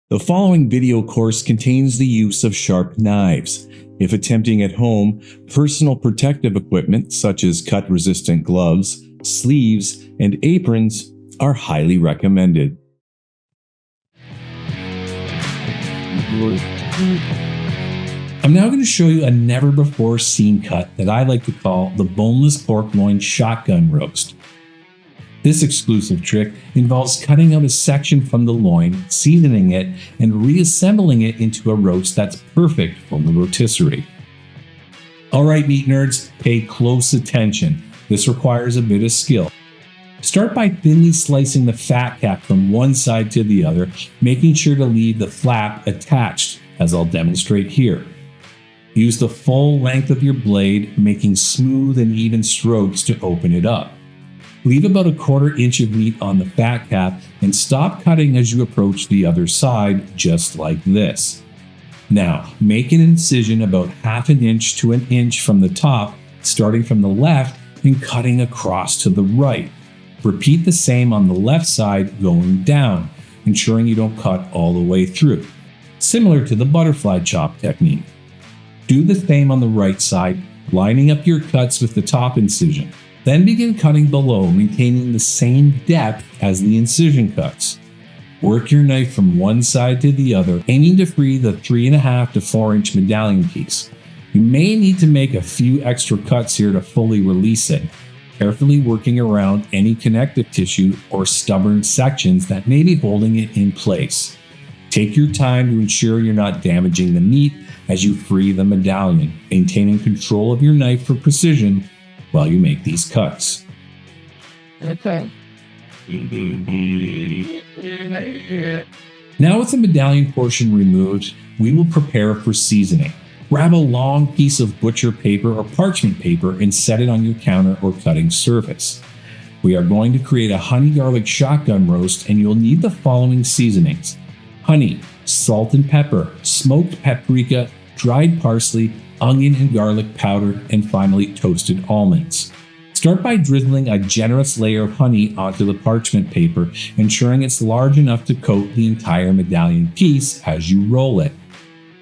The following video course contains the use of sharp knives. If attempting at home, personal protective equipment such as cut-resistant gloves, sleeves, and aprons are highly recommended. I'm now going to show you a never-before-seen cut that I like to call the Boneless Pork Loin Shotgun Roast. This exclusive trick involves cutting out a section from the loin, seasoning it, and reassembling it into a roast that's perfect for the rotisserie. Alright meat nerds, pay close attention. This requires a bit of skill. Start by thinly slicing the fat cap from one side to the other, making sure to leave the flap attached, as I'll demonstrate here. Use the full length of your blade, making smooth and even strokes to open it up. Leave about a 1/4 inch of meat on the fat cap and stop cutting as you approach the other side, just like this. Now, make an incision about 1/2 inch to 1 inch from the top, starting from the left and cutting across to the right. Repeat the same on the left side going down, ensuring you don't cut all the way through, similar to the butterfly chop technique. Do the same on the right side, lining up your cuts with the top incision. Then begin cutting below, maintaining the same depth as the incision cuts. Work your knife from one side to the other, aiming to free the 3.5 to 4 inch medallion piece. You may need to make a few extra cuts here to fully release it, carefully working around any connective tissue or stubborn sections that may be holding it in place. Take your time to ensure you're not damaging the meat as you free the medallion, maintaining control of your knife for precision while you make these cuts. Okay. Now with the medallion portion removed, we will prepare for seasoning. Grab a long piece of butcher paper or parchment paper and set it on your counter or cutting surface. We are going to create a honey garlic shotgun roast, and you'll need the following seasonings: honey, salt and pepper, smoked paprika, dried parsley, onion and garlic powder, and finally toasted almonds. Start by drizzling a generous layer of honey onto the parchment paper, ensuring it's large enough to coat the entire medallion piece as you roll it.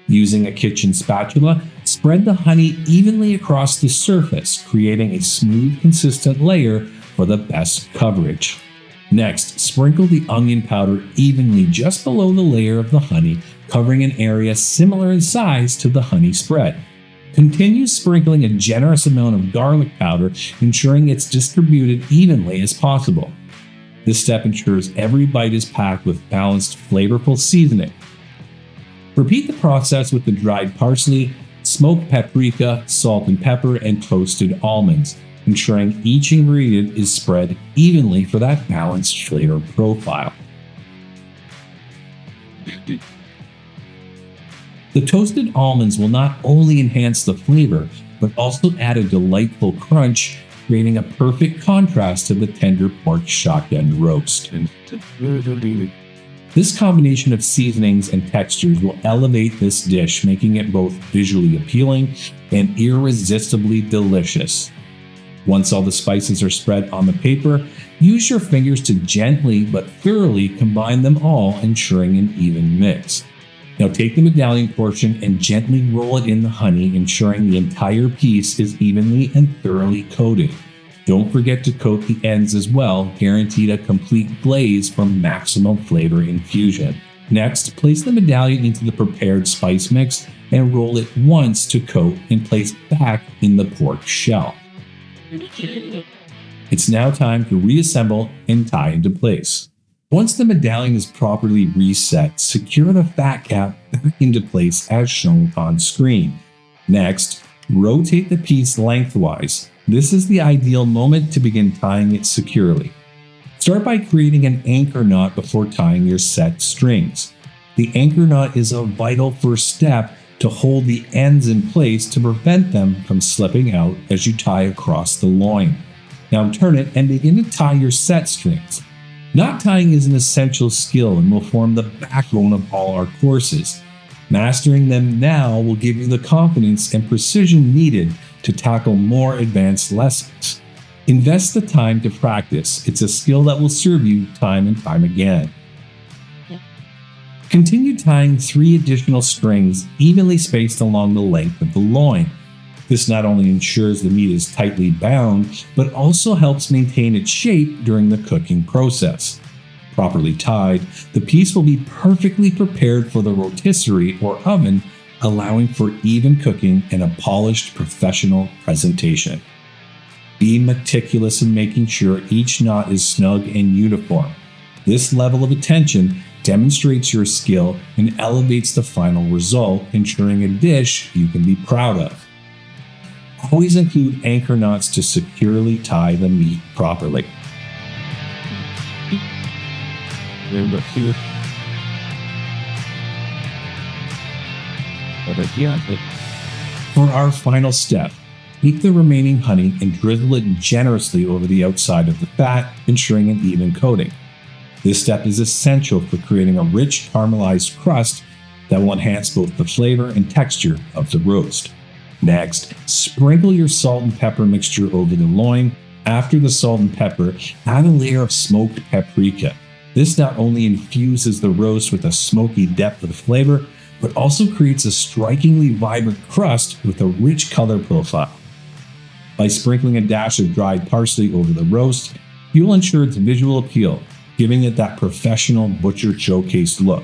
Using a kitchen spatula, spread the honey evenly across the surface, creating a smooth, consistent layer for the best coverage. Next, sprinkle the onion powder evenly just below the layer of the honey, covering an area similar in size to the honey spread. Continue sprinkling a generous amount of garlic powder, ensuring it's distributed evenly as possible. This step ensures every bite is packed with balanced, flavorful seasoning. Repeat the process with the dried parsley, smoked paprika, salt and pepper, and toasted almonds, ensuring each ingredient is spread evenly for that balanced flavor profile. The toasted almonds will not only enhance the flavor, but also add a delightful crunch, creating a perfect contrast to the tender pork shotgun roast. This combination of seasonings and textures will elevate this dish, making it both visually appealing and irresistibly delicious. Once all the spices are spread on the paper, use your fingers to gently but thoroughly combine them all, ensuring an even mix. Now take the medallion portion and gently roll it in the honey, ensuring the entire piece is evenly and thoroughly coated. Don't forget to coat the ends as well, guaranteed a complete glaze for maximum flavor infusion. Next, place the medallion into the prepared spice mix and roll it once to coat and place back in the pork shell. It's now time to reassemble and tie into place. Once the medallion is properly reset, secure the fat cap back into place as shown on screen. Next, rotate the piece lengthwise. This is the ideal moment to begin tying it securely. Start by creating an anchor knot before tying your set strings. The anchor knot is a vital first step to hold the ends in place to prevent them from slipping out as you tie across the loin. Now turn it and begin to tie your set strings. Knot tying is an essential skill and will form the backbone of all our courses. Mastering them now will give you the confidence and precision needed to tackle more advanced lessons. Invest the time to practice. It's a skill that will serve you time and time again. Continue tying 3 additional strings evenly spaced along the length of the loin. This not only ensures the meat is tightly bound, but also helps maintain its shape during the cooking process. Properly tied, the piece will be perfectly prepared for the rotisserie or oven, allowing for even cooking and a polished professional presentation. Be meticulous in making sure each knot is snug and uniform. This level of attention demonstrates your skill and elevates the final result, ensuring a dish you can be proud of. Always include anchor knots to securely tie the meat properly. For our final step, take the remaining honey and drizzle it generously over the outside of the fat, ensuring an even coating. This step is essential for creating a rich caramelized crust that will enhance both the flavor and texture of the roast. Next, sprinkle your salt and pepper mixture over the loin. After the salt and pepper, add a layer of smoked paprika. This not only infuses the roast with a smoky depth of flavor, but also creates a strikingly vibrant crust with a rich color profile. By sprinkling a dash of dried parsley over the roast, you'll ensure its visual appeal, giving it that professional butcher showcase look.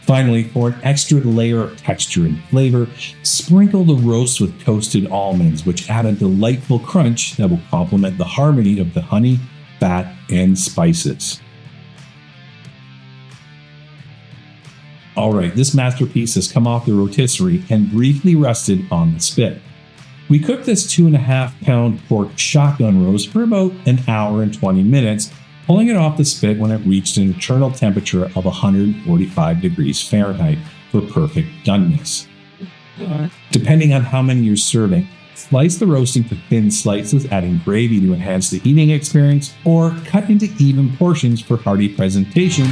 Finally, for an extra layer of texture and flavor, sprinkle the roast with toasted almonds, which add a delightful crunch that will complement the harmony of the honey, fat, and spices. Alright, this masterpiece has come off the rotisserie and briefly rested on the spit. We cooked this 2.5 pound pork shotgun roast for about an hour and 20 minutes, pulling it off the spit when it reached an internal temperature of 145 degrees Fahrenheit for perfect doneness. Depending on how many you're serving, slice the roasting to thin slices, adding gravy to enhance the eating experience, or cut into even portions for hearty presentation.